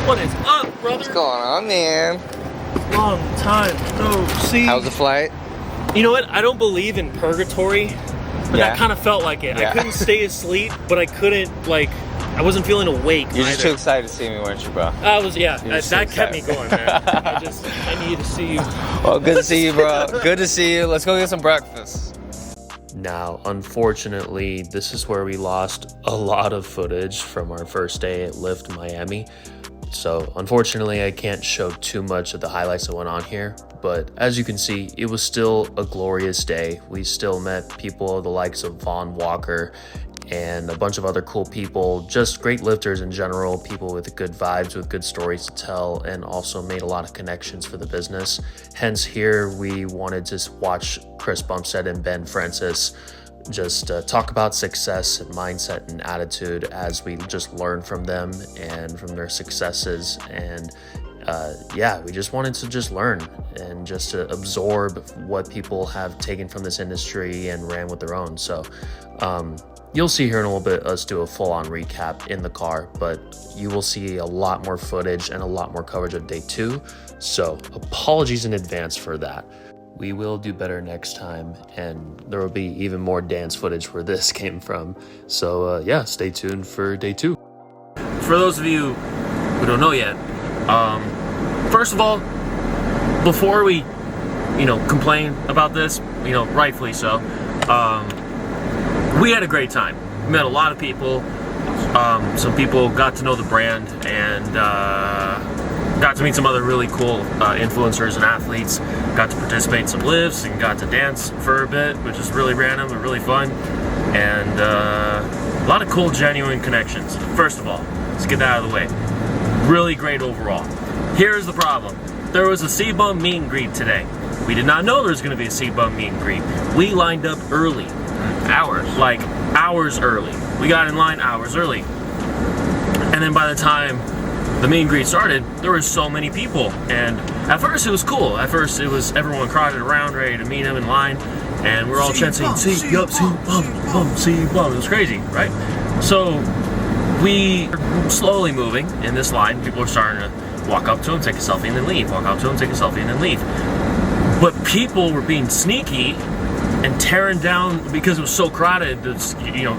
What is up, brother? What's going on, man? Long time no see. How's the flight? You know what? I don't believe in purgatory, but that kind of felt like it. Yeah. I couldn't stay asleep, but I couldn't, like, I wasn't feeling awake. You're just too excited to see me, weren't you, bro? I was, yeah. That kept me excited. going, man. I needed to see you. Well, good to see you, bro. Good to see you. Let's go get some breakfast. Now, unfortunately, this is where we lost a lot of footage from our first day at Lift Miami. So, unfortunately, I can't show too much of the highlights that went on here. But as you can see, it was still a glorious day. We still met people the likes of Vaughn Walker and a bunch of other cool people, just great lifters in general, people with good vibes, with good stories to tell, and also made a lot of connections for the business. Hence here, we wanted to watch Chris Bumstead and Ben Francis just talk about success and mindset and attitude as we just learn from them and from their successes. And yeah, we just wanted to just learn and just to absorb what people have taken from this industry and ran with their own. So you'll see here in a little bit us do a full-on recap in the car, but you will see a lot more footage and a lot more coverage of day 2. So apologies in advance for that. We will do better next time, and there will be even more dance footage where this came from. So yeah, stay tuned for day 2. For those of you who don't know yet, first of all, before we, complain about this, rightfully so, we had a great time. We met a lot of people. Some people got to know the brand and got to meet some other really cool influencers and athletes. Got to participate in some lifts and got to dance for a bit, which is really random and really fun. And a lot of cool, genuine connections. First of all, let's get that out of the way. Really great overall. Here's the problem. There was a C-Bum meet and greet today. We did not know there was going to be a C-Bum meet and greet. We lined up early. Hours early. We got in line hours early. And then by the time the meet and greet started, there were so many people. And at first it was cool. At first it was everyone crowded around, ready to meet him in line. And we're all chanting, C-Bum. It was crazy, right? So we were slowly moving in this line. People were starting to walk up to him, take a selfie, and then leave. Walk up to him, take a selfie, and then leave. But people were being sneaky and tearing down, because it was so crowded that,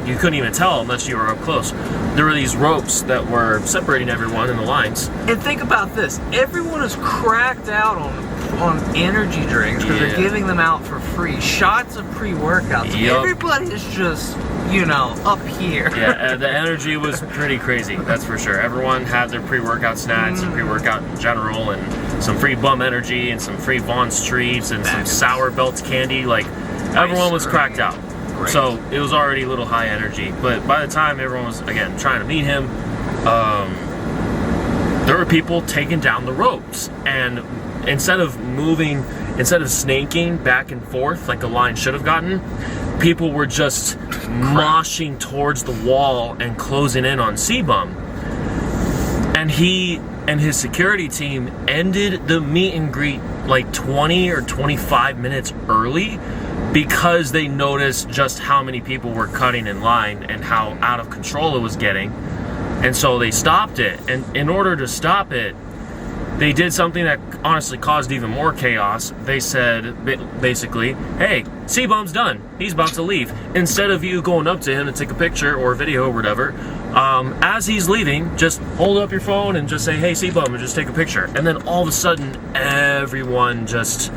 you couldn't even tell unless you were up close. There were these ropes that were separating everyone in the lines. And think about this. Everyone is cracked out on energy drinks because they're giving them out for free. Shots of pre-workouts. Yep. Everybody is just, up here. Yeah, the energy was pretty crazy, that's for sure. Everyone had their pre-workout snacks and pre-workout in general, and some free bum energy and some free Vaughn's treats and some Sour Belts candy. Everyone was cracked out. Great. So it was already a little high energy. But by the time everyone was, again, trying to meet him, there were people taking down the ropes. And instead of snaking back and forth like the line should have gotten, people were just moshing towards the wall and closing in on C-Bum. And he and his security team ended the meet and greet 20 or 25 minutes early, because they noticed just how many people were cutting in line and how out of control it was getting. And so they stopped it. And in order to stop it, they did something that honestly caused even more chaos. They said, basically, hey, C-Bum's done. He's about to leave. Instead of you going up to him to take a picture or a video or whatever, as he's leaving, just hold up your phone and just say, hey, C-Bum, and just take a picture. And then all of a sudden, everyone just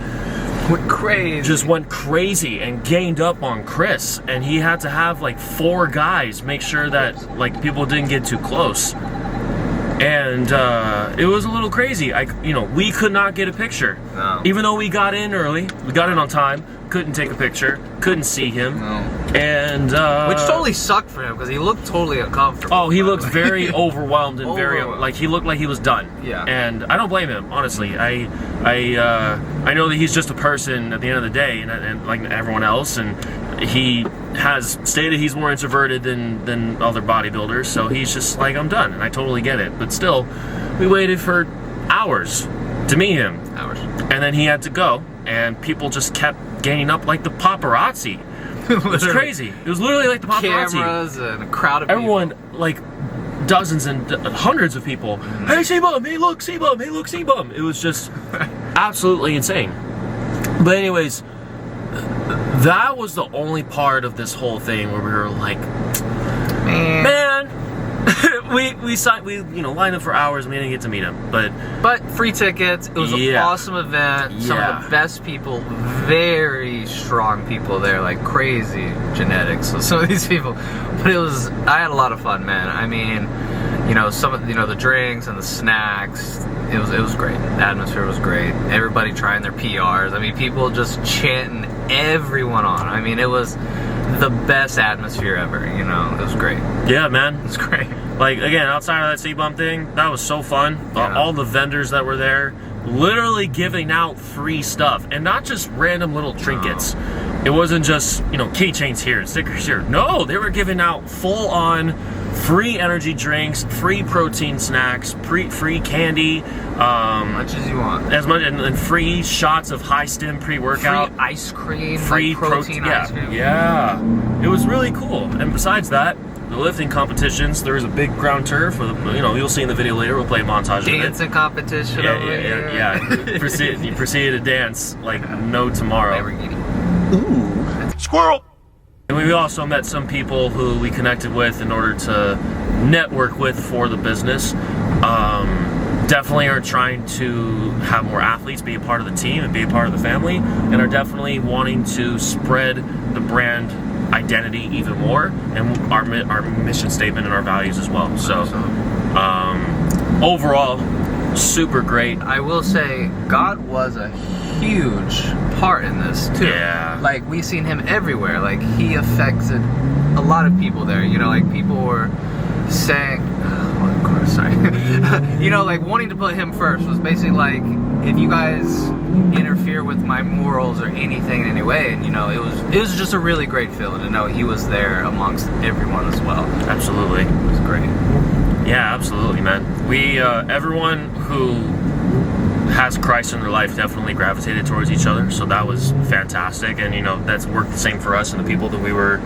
went crazy and ganged up on Chris, and he had to have 4 guys make sure that people didn't get too close. And it was a little crazy. We could not get a picture. No. Even though we got in early, we got in on time, couldn't take a picture, couldn't see him. No. And which totally sucked for him because he looked totally uncomfortable. Oh, he looked very overwhelmed and very he looked like he was done. Yeah. And I don't blame him, honestly. I know that he's just a person at the end of the day, and like everyone else, and he has stated he's more introverted than other bodybuilders, so he's just like, I'm done, and I totally get it. But still, we waited for hours to meet him. And then he had to go, and people just kept gaining up like the paparazzi. It was crazy. It was literally like the paparazzi. Cameras and a crowd of everyone people. dozens and hundreds of people. Hey, C-Bum, hey, look, C-Bum, hey, look, C-Bum. It was just absolutely insane. But anyways, that was the only part of this whole thing where we were like, man, we signed, lined up for hours and we didn't get to meet him, but free tickets. It was an awesome event. Some of the best people, very strong people there, like crazy genetics. So some of these people, but I had a lot of fun, man. I mean, some of the drinks and the snacks. It was great. The atmosphere was great. Everybody trying their PRs. I mean, people just chanting everyone on. I mean, it was the best atmosphere ever. It was great. Yeah, man, it was great. Like, again, outside of that C-Bum thing, that was so fun. All the vendors that were there, literally giving out free stuff, and not just random little trinkets. It wasn't just keychains here, stickers here. No, they were giving out full-on free energy drinks, free protein snacks, free candy, much as you want, and free shots of high stim pre-workout, free ice cream, free protein ice cream. Yeah, it was really cool. And besides that, the lifting competitions, there was a big ground turf with, you'll see in the video later. We'll play a montage of it. Dancing competition. Yeah. You proceeded to dance like no tomorrow. Ooh, squirrel. And we also met some people who we connected with in order to network with for the business. Definitely are trying to have more athletes be a part of the team and be a part of the family, and are definitely wanting to spread the brand identity even more, and our mission statement and our values as well. So overall, super great. I will say God was a huge part in this too. Yeah. Like, we seen him everywhere. Like, he affected a lot of people there. Like, people were saying, of course, sorry. Like, wanting to put him first was basically like, if you guys interfere with my morals or anything in any way, and it was just a really great feeling to know he was there amongst everyone as well. Absolutely. It was great. Yeah, absolutely, man. We everyone who has Christ in their life definitely gravitated towards each other, so that was fantastic. And that's worked the same for us and the people that we were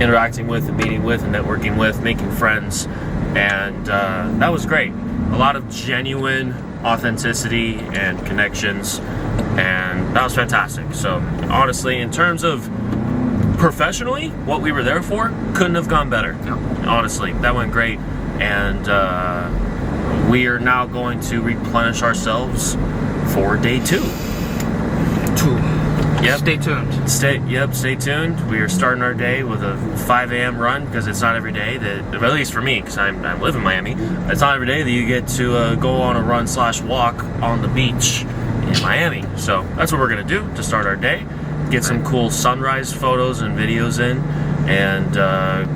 interacting with and meeting with and networking with, making friends, and that was great. A lot of genuine authenticity and connections, and that was fantastic. So honestly, in terms of professionally, what we were there for couldn't have gone better. No. Honestly, that went great, and we are now going to replenish ourselves for day 2. Yep. Stay tuned. Stay tuned. We are starting our day with a 5 a.m. run, because it's not every day that, at least for me, because I live in Miami, it's not every day that you get to go on a run/walk on the beach in Miami. So that's what we're going to do to start our day. Get some cool sunrise photos and videos in, and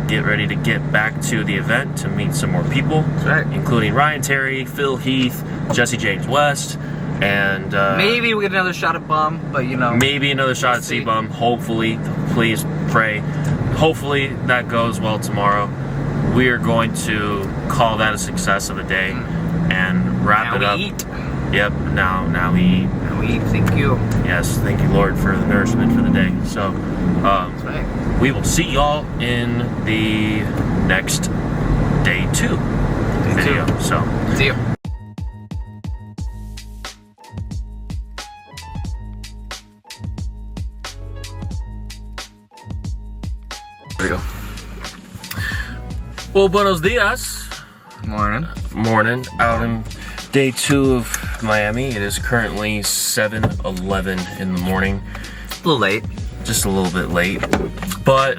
get ready to get back to the event to meet some more people, including Ryan Terry, Phil Heath, Jesse James West, and maybe we get another shot at Bum, but maybe another shot at C-Bum. Hopefully, please pray. Hopefully that goes well tomorrow. We are going to call that a success of a day and wrap it up. Eat. Yep. Now we eat. Now we eat. Thank you. Yes, thank you, Lord, for the nourishment for the day. So, we will see y'all in the next day 2 video. So, see you. There we go. Well, buenos dias. Morning. Out in day 2 of Miami. It is currently 7:11 in the morning. A little late. Just a little bit late. But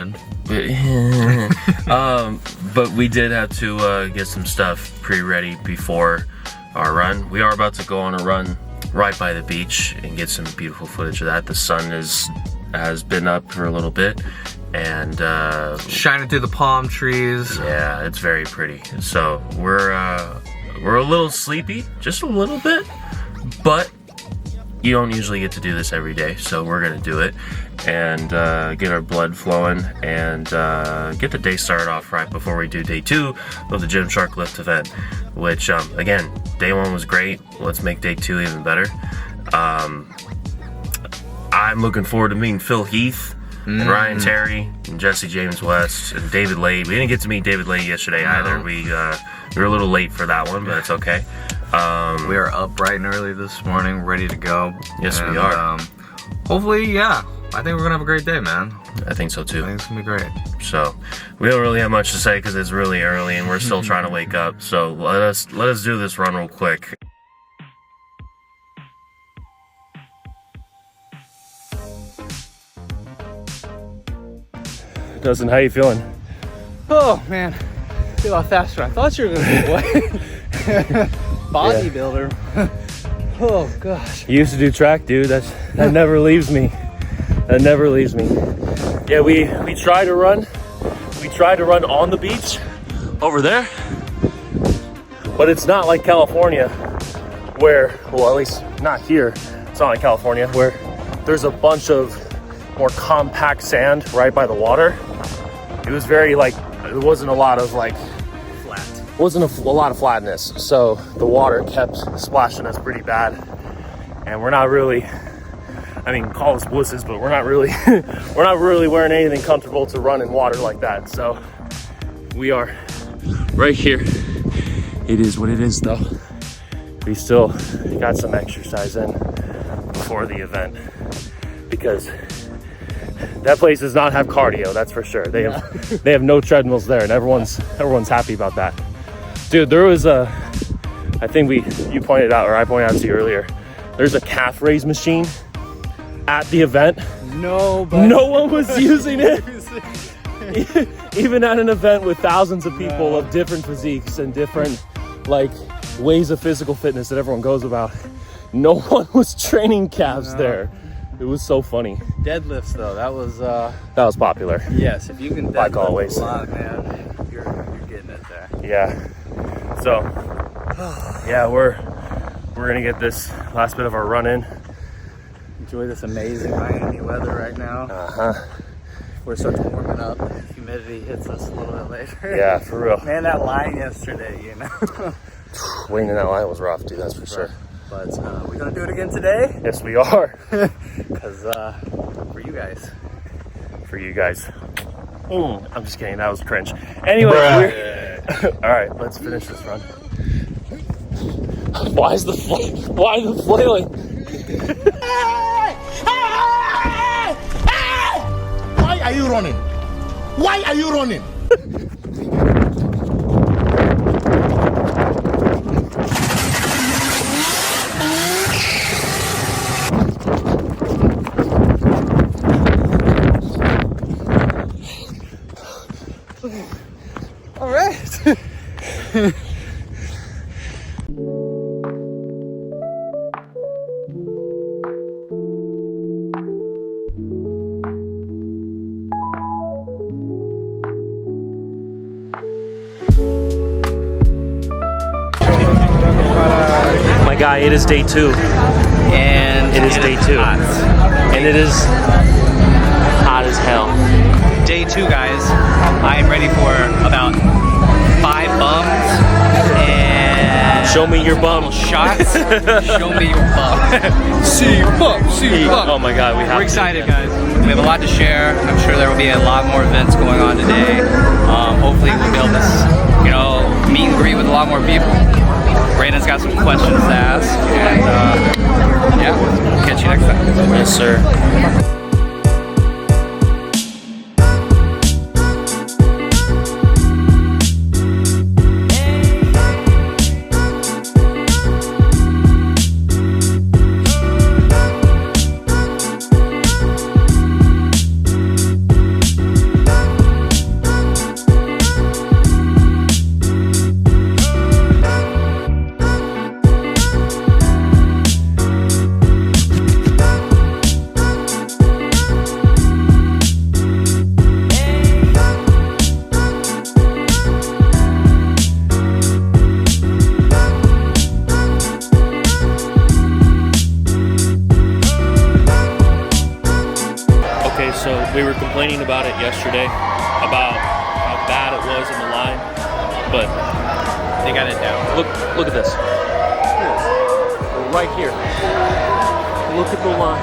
but we did have to get some stuff pre-ready before our run. We are about to go on a run right by the beach and get some beautiful footage of that. The sun has been up for a little bit, and shining through the palm trees. Yeah, it's very pretty. So we're a little sleepy, just a little bit, but you don't usually get to do this every day, so we're gonna do it and get our blood flowing and get the day started off right before we do day 2 of the Gymshark Lift event, which again, day 1 was great. Let's make day 2 even better. I'm looking forward to meeting Phil Heath and Ryan Terry, and Jesse James West, and David Lay. We didn't get to meet David Lay yesterday either. We were a little late for that one, but it's okay. We are up bright and early this morning, ready to go. Yes, we are. Hopefully, yeah. I think we're gonna have a great day, man. I think so too. I think it's gonna be great. So we don't really have much to say because it's really early and we're still trying to wake up. So let us do this run real quick. Dustin, how you feeling? Oh man, I feel a lot faster. I thought you were gonna be what? Bodybuilder. Oh gosh. You used to do track, dude. That never leaves me. That never leaves me. Yeah, we try to run. We try to run on the beach over there, but it's not like California, where, well, at least not here. It's not like California, where there's a bunch of more compact sand right by the water. It was very like, it wasn't a lot of like flat. Wasn't a lot of flatness. So the water kept splashing us pretty bad, and we're not really, I mean, call us wusses, but we're not really wearing anything comfortable to run in water like that. So we are right here. It is what it is though. We still got some exercise in before the event because that place does not have cardio, that's for sure. They have no treadmills there, and everyone's happy about that. Dude, there was I think you pointed out, or I pointed out to you earlier, there's a calf raise machine at the event. No one was using it. Even at an event with thousands of people of different physiques and different like ways of physical fitness that everyone goes about, no one was training calves there. It was so funny. Deadlifts though, that was popular. yes, if you can deadlift like always. a lot, man, you're getting it there. Yeah. So yeah, we're gonna get this last bit of our run in. Enjoy this amazing Miami weather right now. We're starting warming up. Humidity hits us a little bit later. Yeah, for real. Man, that line yesterday, you know. Waiting in that line was rough, dude. That's for sure. But we're gonna do it again today. Yes, we are. Cause for you guys. For you guys. I'm just kidding. That was cringe. Anyway, all right. Let's finish this run. Why the flailing? Why are you running? Why are you running? All right. My guy, it is day 2. And it is day 2. Hot. And it is hot as hell. Day 2, guys. I am ready for about 5 bums and show me your bum. Shots. Show me your bum. See your bum. See your bum. Oh my God, we're excited, guys. We have a lot to share. I'm sure there will be a lot more events going on today. Hopefully we'll be able to, meet and greet with a lot more people. Brandon's got some questions to ask, and yeah, catch you next time. Yes, sir. So we were complaining about it yesterday, about how bad it was in the line, but they got it down. Look at this. We're right here. Look at the line.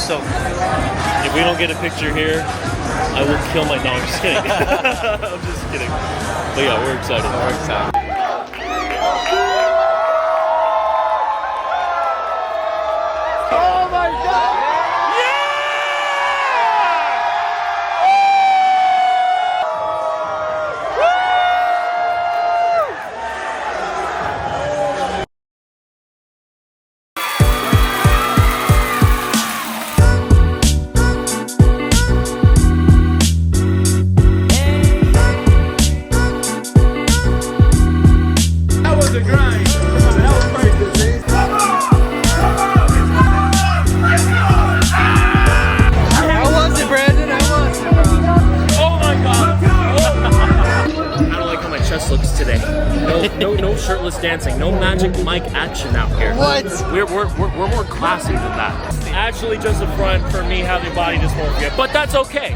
So if we don't get a picture here, I will kill my dog. I'm just kidding. I'm just kidding. But yeah, we're excited. We're excited. Looks today. No shirtless dancing. No Magic Mike action out here. What? We're more classy than that. Actually, just a front for me having body dysmorphia, but that's okay.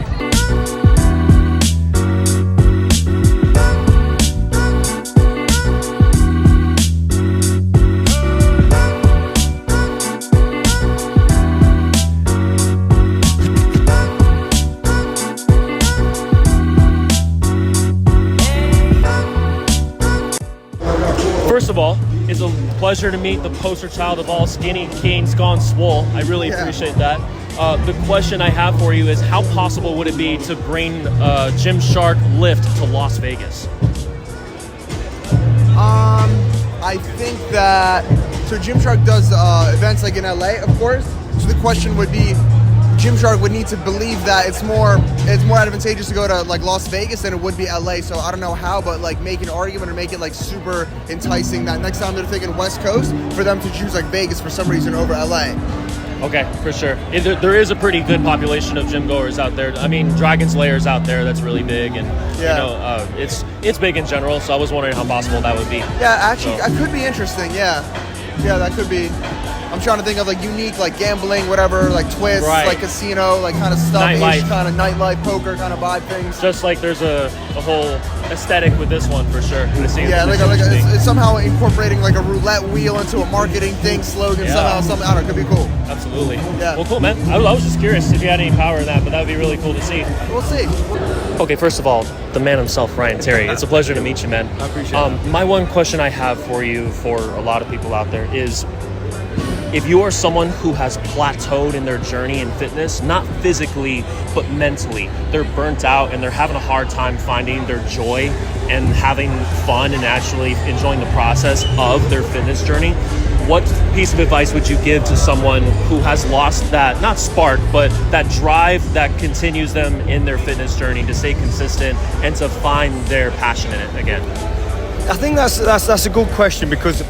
First of all, it's a pleasure to meet the poster child of all skinny kings gone swole. I really appreciate that. The question I have for you is, how possible would it be to bring Gymshark Lift to Las Vegas? I think that, so Gymshark does events like in LA, of course. So the question would be, Gymshark would need to believe that it's more advantageous to go to like Las Vegas than it would be LA. So I don't know how, but like make an argument or make it like super enticing that next time they're thinking West Coast, for them to choose like Vegas for some reason over LA. Okay, for sure. There is a pretty good population of gym goers out there. I mean, Dragon's Lair's out there, that's really big, and you know, it's big in general. So I was wondering how possible that would be. Yeah, actually, that could be interesting. Yeah, that could be. I'm trying to think of like unique, like gambling, whatever, like twists, like casino, like kind of stuff-ish, kind of nightlife, poker kind of vibe things. Just like there's a whole aesthetic with this one for sure. Yeah, it's somehow incorporating like a roulette wheel into a marketing thing, slogan, somehow, I don't know, it could be cool. Absolutely. Yeah. Well, cool, man. I was just curious if you had any power in that, but that would be really cool to see. We'll see. Okay, first of all, the man himself, Ryan Terry. It's a pleasure to meet you, man. I appreciate it. My one question I have for you, for a lot of people out there, is if you are someone who has plateaued in their journey in fitness, not physically, but mentally, they're burnt out and they're having a hard time finding their joy and having fun and actually enjoying the process of their fitness journey, what piece of advice would you give to someone who has lost that, not spark, but that drive that continues them in their fitness journey to stay consistent and to find their passion in it again? I think that's a good question, because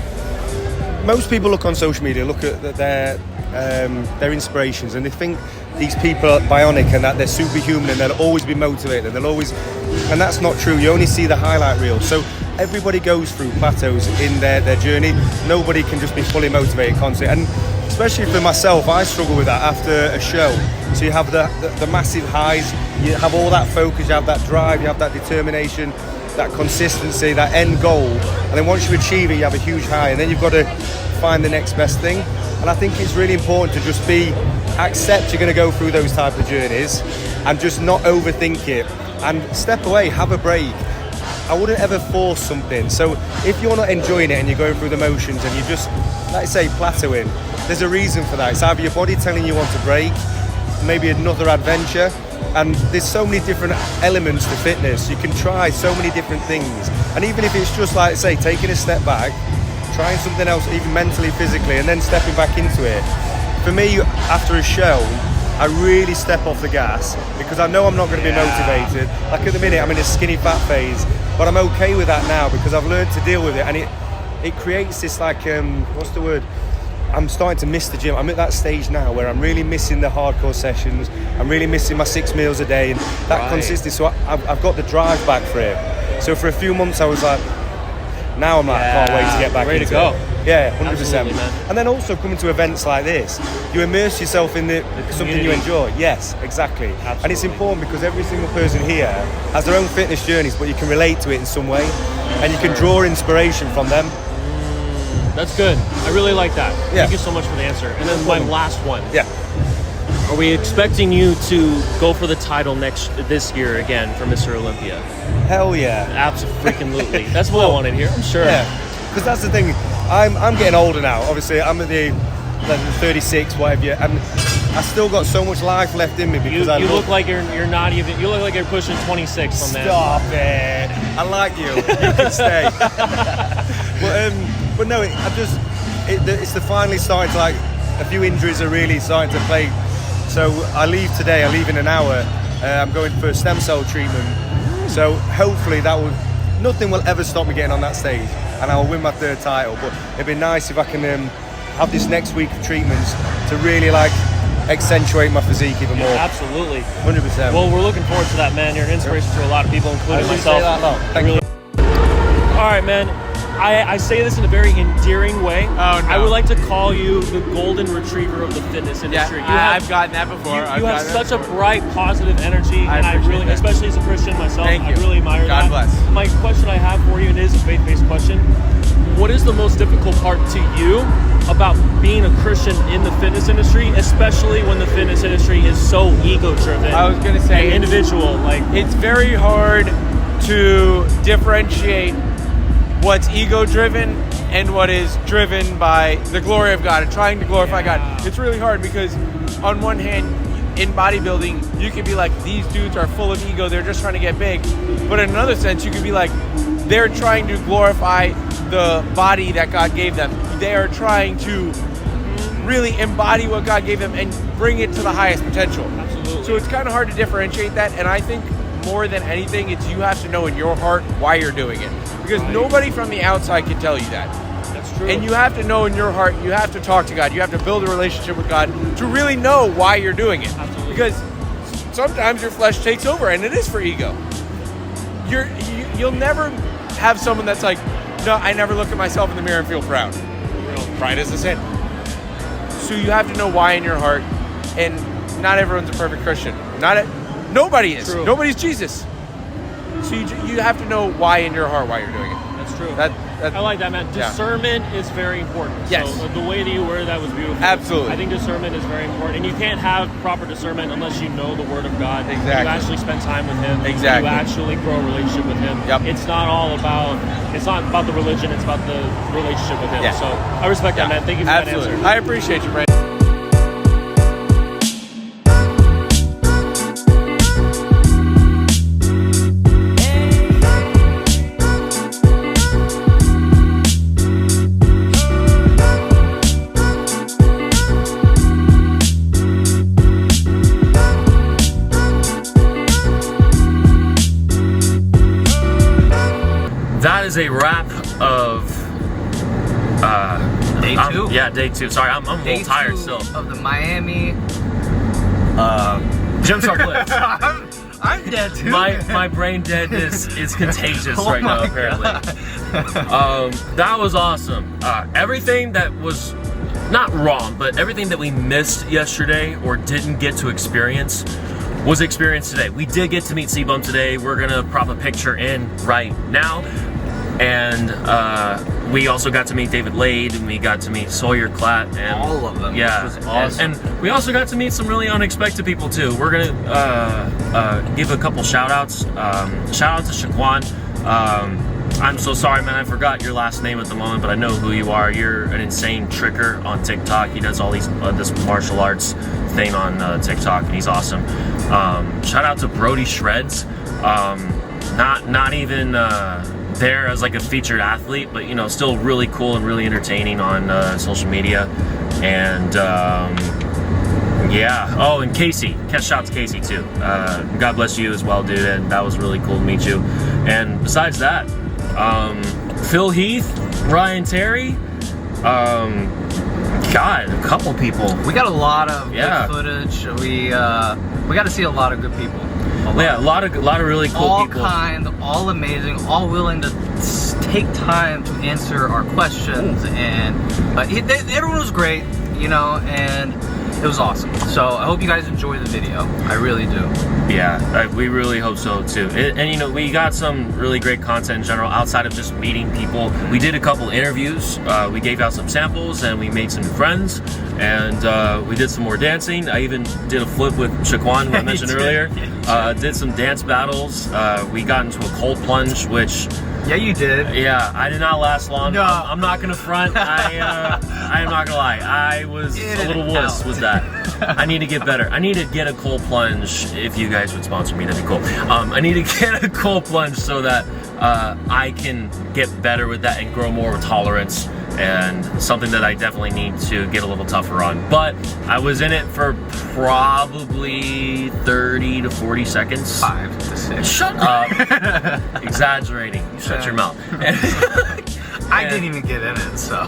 most people look on social media, look at their inspirations, and they think these people are bionic and that they're superhuman and they'll always be motivated. And that's not true. You only see the highlight reel. So everybody goes through plateaus in their journey. Nobody can just be fully motivated constantly. And especially for myself, I struggle with that after a show. So you have the massive highs, you have all that focus, you have that drive, you have that determination, that consistency, that end goal, and then once you achieve it, you have a huge high, and then you've got to find the next best thing. And I think it's really important to just accept you're going to go through those type of journeys and just not overthink it and step away, have a break. I wouldn't ever force something. So if you're not enjoying it and you're going through the motions and you're just, like I say, plateauing, there's a reason for that. It's either your body telling you want to break, maybe another adventure. And there's so many different elements to fitness. You can try so many different things. And even if it's just like, say, taking a step back, trying something else, even mentally, physically, and then stepping back into it. For me, after a show, I really step off the gas because I know I'm not going to be motivated. Like at the minute, I'm in a skinny fat phase, but I'm okay with that now because I've learned to deal with it. And it creates this like, what's the word? I'm starting to miss the gym. I'm at that stage now where I'm really missing the hardcore sessions. I'm really missing my 6 meals a day and that consistency. So I've got the drive back for it. So for a few months I was like, now I'm like, can't wait to get back ready into to go. it. Yeah, 100%. Absolutely, man. And then also coming to events like this, you immerse yourself in something you enjoy. Yes, exactly. Absolutely. And it's important because every single person here has their own fitness journeys, but you can relate to it in some way and you can draw inspiration from them. That's good. I really like that. Yeah. Thank you so much for the answer. And then my last one. Yeah. are we expecting you to go for the title this year again for Mr. Olympia? Hell yeah. Absolutely. That's what I wanted to hear. I'm sure. Yeah, because that's the thing. I'm getting older now. Obviously, I'm at the 36, whatever. And I still got so much life left in me because you look like you're not even. You look like you're pushing 26 on that. Stop it! I like you. You can stay. but no, it's the finally starting to, like, a few injuries are really starting to play. So I leave today. I leave in an hour. I'm going for a stem cell treatment. So hopefully nothing will ever stop me getting on that stage, and I'll win my 3rd title. But it'd be nice if I can have this next week of treatments to really, like, accentuate my physique even more. Absolutely. 100%. Well, we're looking forward to that, man. You're an inspiration to a lot of people, including myself. Thank you. All right, man. I say this in a very endearing way. Oh, no. I would like to call you the golden retriever of the fitness industry. Yeah, I've gotten that before. You have such a bright, positive energy, and I really, that. especially as a Christian myself, Thank you. I really admire that. God bless. My question I have for you, and it is a faith-based question, what is the most difficult part to you about being a Christian in the fitness industry, especially when the fitness industry is so ego-driven? I was going to say, and individual. It's very hard to differentiate what's ego-driven and what is driven by the glory of God and trying to glorify God. It's really hard because on one hand, in bodybuilding, you can be like, these dudes are full of ego, they're just trying to get big. But in another sense, you could be like, they're trying to glorify the body that God gave them. They are trying to really embody what God gave them and bring it to the highest potential. Absolutely. So it's kind of hard to differentiate that, and I think more than anything, it's you have to know in your heart why you're doing it. Because nobody from the outside can tell you that. That's true. And you have to know in your heart, you have to talk to God, you have to build a relationship with God to really know why you're doing it. Absolutely. Because sometimes your flesh takes over, and it is for ego. You'll never have someone that's like, no, I never look at myself in the mirror and feel proud. Pride is a sin. So you have to know why in your heart, and not everyone's a perfect Christian. Nobody is. True. Nobody's Jesus. So you have to know why in your heart why you're doing it. That's true. That I like that, man. Yeah. Discernment is very important. Yes. So the way that you worded that was beautiful. Absolutely. I think discernment is very important. And you can't have proper discernment unless you know the Word of God. Exactly. You actually spend time with Him. Exactly. You actually grow a relationship with Him. Yep. It's not about the religion, it's about the relationship with Him. Yeah. So I respect that, man. Thank you for Absolutely. that answer. I appreciate you, Brandon. That is a wrap of Day 2. Day 2. Sorry, I'm a little tired still. Of the Miami. Gymshark Lift. I'm dead too. My brain deadness is contagious Oh right now, my apparently. That was awesome. Everything that was not wrong, but everything that we missed yesterday or didn't get to experience was experienced today. We did get to meet C-Bum today. We're gonna prop a picture in right now. And we also got to meet David Lade, and we got to meet Sawyer Klatt, and all of them. Yeah, This was awesome. and we also got to meet some really unexpected people too. We're gonna give a couple shout outs. Shout out to Shaquan. I'm so sorry, man, I forgot your last name at the moment, but I know who you are. You're an insane tricker on TikTok. He does all these this martial arts thing on TikTok, and he's awesome. Shout out to Brody Shreds. Not even there as like a featured athlete, but you know, still really cool and really entertaining on social media. And yeah. Oh, and Casey. Shout out to Casey too. God bless you as well, dude. And that was really cool to meet you. And besides that, Phil Heath, Ryan Terry, God, a couple people. We got a lot of good footage. We got to see a lot of good people. A lot of really cool all people. All kind, all amazing, all willing to take time to answer our questions. And everyone was great, you know. And It was awesome. So I hope you guys enjoy the video. I really do. Yeah, we really hope so too. And you know, we got some really great content in general outside of just meeting people. We did a couple interviews, we gave out some samples, and we made some friends, and we did some more dancing. I even did a flip with Shaquan, who I mentioned earlier. Did some dance battles. We got into a cold plunge, which... Yeah, you did. Yeah, I did not last long. No. I'm not gonna front. I am not gonna lie. I was a little wuss with that. I need to get better. I need to get a cold plunge. If you guys would sponsor me, that'd be cool. I need to get a cold plunge so that I can get better with that and grow more tolerance, and something that I definitely need to get a little tougher on. But I was in it for probably 30 to 40 seconds. 5 to 6. Shut up. Exaggerating. Shut your mouth. I didn't even get in it, so.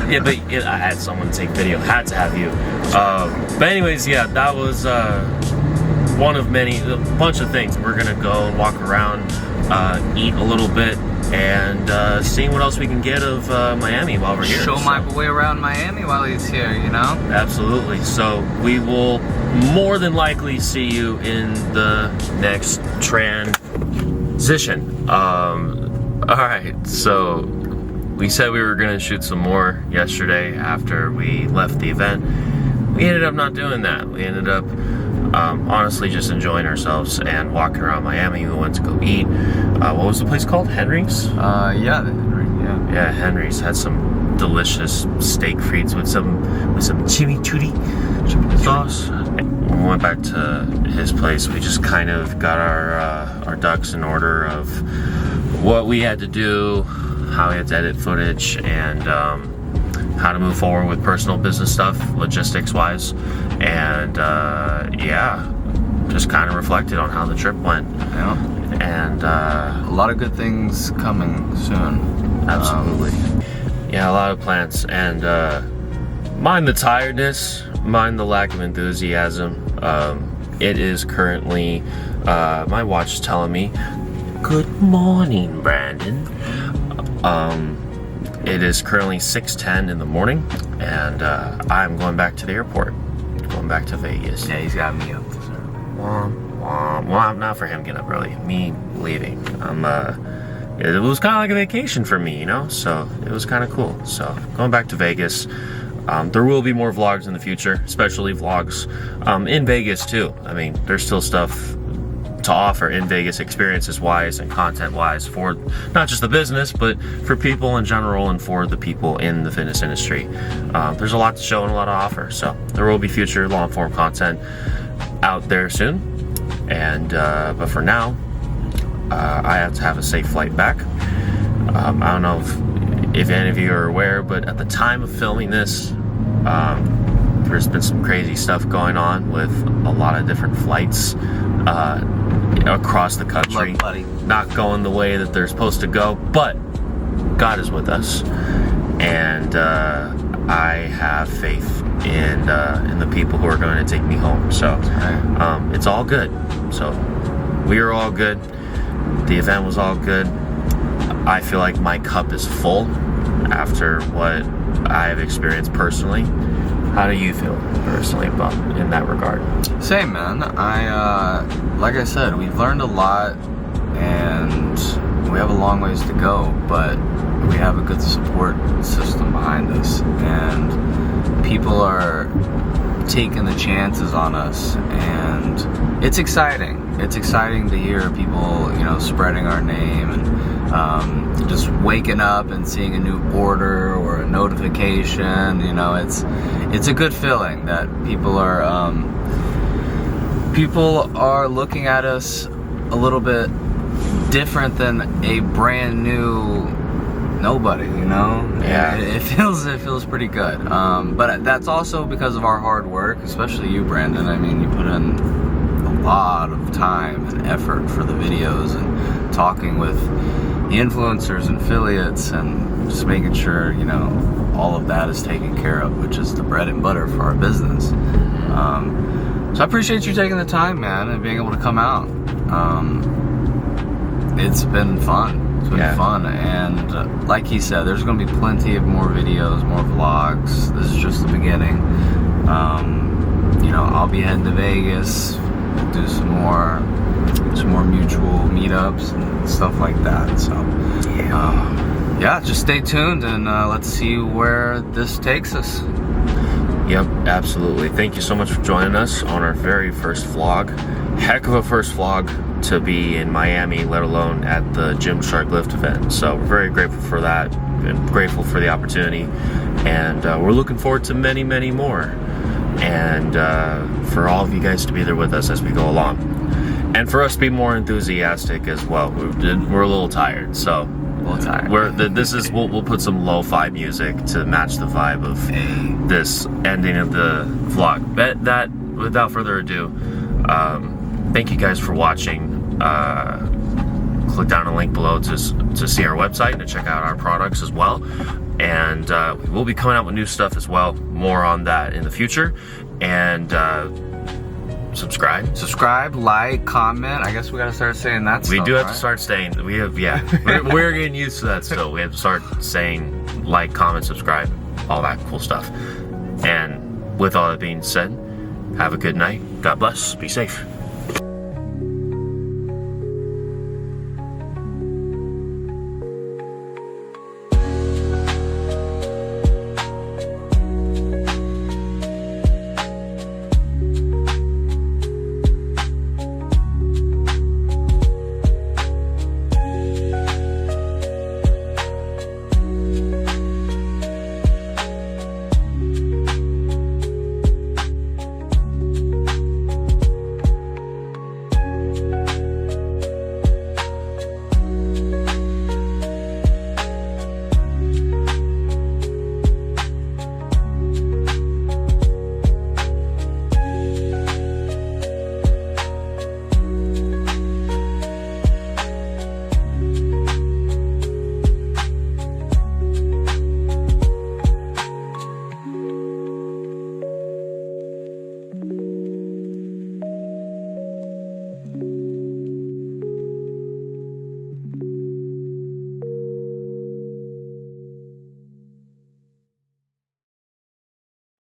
Yeah, but I had someone take video. Had to have you. But anyways, yeah, that was one of many, a bunch of things. We're gonna go and walk around, eat a little bit, and seeing what else we can get of Miami while we're here. Show my boy around Miami while he's here, you know? Absolutely. So we will more than likely see you in the next transition. Alright, so we said we were gonna shoot some more yesterday after we left the event. We ended up not doing that. We ended up honestly just enjoying ourselves and walking around Miami. We went to go eat. What was the place called? Henry's? Yeah, the Henry, yeah. Yeah, Henry's had some delicious steak frites with some chimichurri sauce. When we went back to his place, we just kind of got our ducks in order of what we had to do, how we had to edit footage, and how to move forward with personal business stuff, logistics-wise, and yeah, just kind of reflected on how the trip went. Yeah. And a lot of good things coming soon. Absolutely. Yeah, a lot of plans, and mind the tiredness, mind the lack of enthusiasm. It is currently, my watch is telling me, good morning, Brandon. It is currently 6:10 in the morning, and I'm going back to the airport, going back to Vegas. Yeah, he's got me up. Well, not for him getting up early, me leaving. It was kind of like a vacation for me, you know, so it was kind of cool. So going back to Vegas. There will be more vlogs in the future, especially vlogs in Vegas too. I mean, there's still stuff to offer in Vegas, experiences wise and content wise, for not just the business, but for people in general and for the people in the fitness industry. There's a lot to show and a lot to offer, so there will be future long form content out there soon. And but for now, I have to have a safe flight back. I don't know if any of you are aware, but at the time of filming this, there's been some crazy stuff going on with a lot of different flights across the country, not going the way that they're supposed to go, but God is with us, and I have faith in the people who are going to take me home. So it's all good. So we are all good. The event was all good. I feel like my cup is full after what I have experienced personally. How do you feel personally about in that regard? Same, man. Like I said, we've learned a lot, and we have a long ways to go, but we have a good support system behind us, and people are taking the chances on us, and it's exciting. It's exciting to hear people, you know, spreading our name, and just waking up and seeing a new order or a notification. You know, it's a good feeling that people are looking at us a little bit different than a brand new nobody, you know? Yeah. It feels pretty good. But that's also because of our hard work, especially you, Brandon. I mean, you put in a lot of time and effort for the videos and talking with the influencers and affiliates and just making sure, you know, all of that is taken care of, which is the bread and butter for our business. So I appreciate you taking the time, man, and being able to come out. It's been fun. It's been fun, and like he said, there's going to be plenty of more videos, more vlogs. This is just the beginning. I'll be heading to Vegas, do some more mutual meetups and stuff like that. So yeah, just stay tuned and let's see where this takes us. Yep, absolutely. Thank you so much for joining us on our very first vlog. Heck of a first vlog to be in Miami, let alone at the Gymshark Lift event. So we're very grateful for that and grateful for the opportunity. And we're looking forward to many, many more. And for all of you guys to be there with us as we go along. And for us to be more enthusiastic as well. We're a little tired, so we'll put some lo-fi music to match the vibe of this ending of the vlog. That without further ado, thank you guys for watching. Click down the link below to see our website and to check out our products as well. And we'll be coming out with new stuff as well. More on that in the future. And subscribe, like, comment. I guess we gotta start saying that stuff. We do have to start saying, we're getting used to that still. We have to start saying like, comment, subscribe, all that cool stuff. And with all that being said, have a good night. God bless. Be safe.